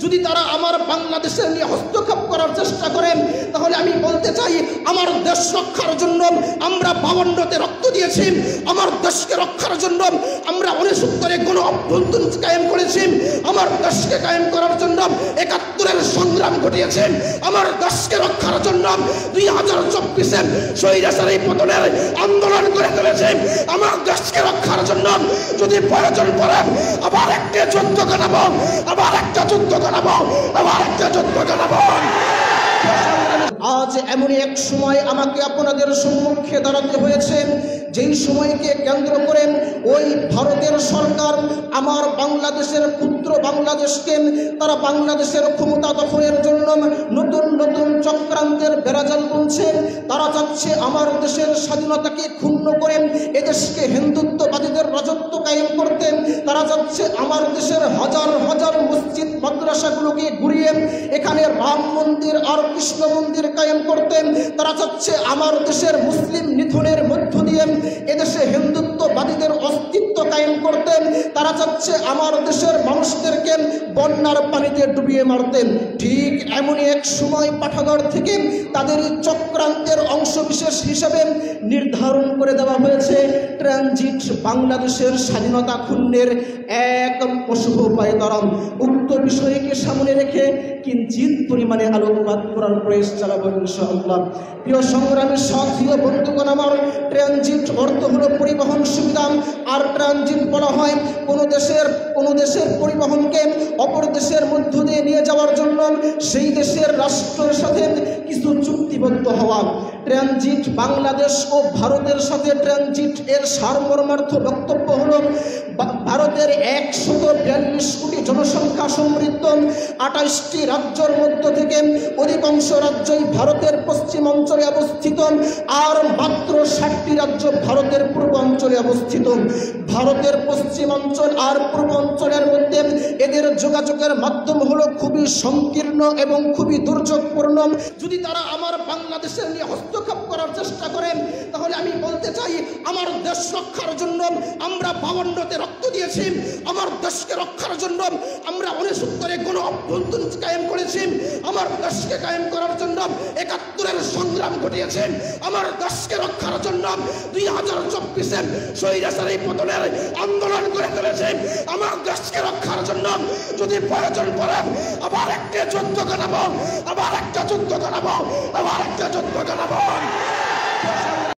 যদি তারা আমার বাংলাদেশের নিয়ে হস্তক্ষেপ করার চেষ্টা করেন, তাহলে আমি বলতে চাই আমার দেশ রক্ষার জন্য আমরা 52তে রক্ত দিয়েছি, আমার দেশকে রক্ষার জন্য আমরা 69-এ গণ অভ্যুত্থান কায়েম করেছি, আমার দেশকে কায়েম করার জন্য 71-এর সংগ্রাম ঘটিয়েছি, আমার দেশকে রক্ষার জন্য 2024-এ স্বৈরাচারী পতনের আন্দোলন করে তুলেছি, আমার দেশকে রক্ষার জন্য যদি প্রয়োজন পড়ে আবার একটা যুদ্ধ কাটাবো, আবার একটা যুদ্ধ কাটাবো, আবার একটা যুদ্ধ কাটাবো। আজ এমনই এক সময় আমাকে আপনাদের সম্মুখে দাঁড়াতে হয়েছে, যেই সময়কে কেন্দ্র করে ওই ভারতের সরকার আমার বাংলাদেশের পুত্র বাংলাদেশকে তারা বাংলাদেশের ক্ষমতা দখলের জন্য নতুন নতুন চক্রান্তের বেড়াজাল বুনছে। তারা চাচ্ছে আমার দেশের স্বাধীনতাকে ক্ষুণ্ণ করে এদেশকে হিন্দুত্ববাদীদের রাজত্ব কায়েম করতে। তারা চাচ্ছে আমার দেশের হাজার হাজার মসজিদ মাদ্রাসাগুলোকে ঘুরিয়ে এখানে রাম মন্দির আর কৃষ্ণ মন্দির কায়েম করতে। তারা চাচ্ছে আমার দেশের মুসলিম নিধনের মধ্য দিয়ে এদেশে হিন্দুত্ববাদীদের অস্তিত্ব কায়েম করতে। তারা চাচ্ছে আমার দেশের মানুষদেরকে বন্যার পানিতে ডুবিয়ে মারতেন। ঠিক এমনই এক সময় পাঠাগার থেকে তাদের চক্রান্তের অংশবিশেষ হিসেবে নির্ধারণ করে দেওয়া হয়েছে ট্রানজিট বাংলাদেশের স্বাধীনতা ক্ষুণ্ণের এক অশুভ পায়তারা। উক্ত বিষয়কে সামনে রেখে কিঞ্চিত পরিমাণে আলোকপাত করার প্রয়াস চালাবো ইনশাআল্লাহ। প্রিয় সংগ্রামী সাথী ও বন্ধুগণ, আমার ট্রানজিট অর্থ হলো পরিবহন সুবিধা। আর ট্রানজিট বলা হয় কোনো দেশের পরিবহনকে অপর দেশের মধ্য দিয়ে নিয়ে যাওয়ার জন্য সেই দেশের রাষ্ট্রের সাথে কিছু চুক্তিবদ্ধ হওয়া। ট্রানজিট বাংলাদেশ ও ভারতের সাথে ট্রানজিট এর সারমর্মার্থ বক্তব্য হল ভারতের 142 কোটি জনসংখ্যা সমৃদ্ধ 28টি রাজ্যের মধ্য থেকে অধিকাংশ রাজ্যই ভারতের পশ্চিমাঞ্চলে অবস্থিত, আর মাত্র 60টি রাজ্য ভারতের পূর্বাঞ্চলে অবস্থিত। ভারতের পশ্চিমাঞ্চল আর পূর্বাঞ্চলের মধ্যে এদের যোগাযোগের মাধ্যম হলো খুবই সংকীর্ণ এবং খুবই দুর্যোগপূর্ণ। যদি তারা আমার বাংলাদেশের নিয়ে হস্তক্ষেপ করার চেষ্টা করেন, তাহলে আমি বলতে চাই আমার দেশ রক্ষার জন্য আমরা 52তে রক্ত দিয়েছি, আমার দেশকে রক্ষার জন্য আমরা 69-এ গণ অভ্যুত্থান কায়েম করেছি, আমার দেশকে কায়েম করার জন্য 71-এর সংগ্রাম ঘটিয়েছি, আমার দেশকে রক্ষার জন্য 2024-এ স্বৈরাচারী পতনের আন্দোলন করে তুলেছি, আমার দেশকে রক্ষার জন্য যদি প্রয়োজন পড়ে আবার একটা যুদ্ধ কাটাবো, আবার একটা যুদ্ধ কাটাবো, আবার একটা যুদ্ধ কাটাবো।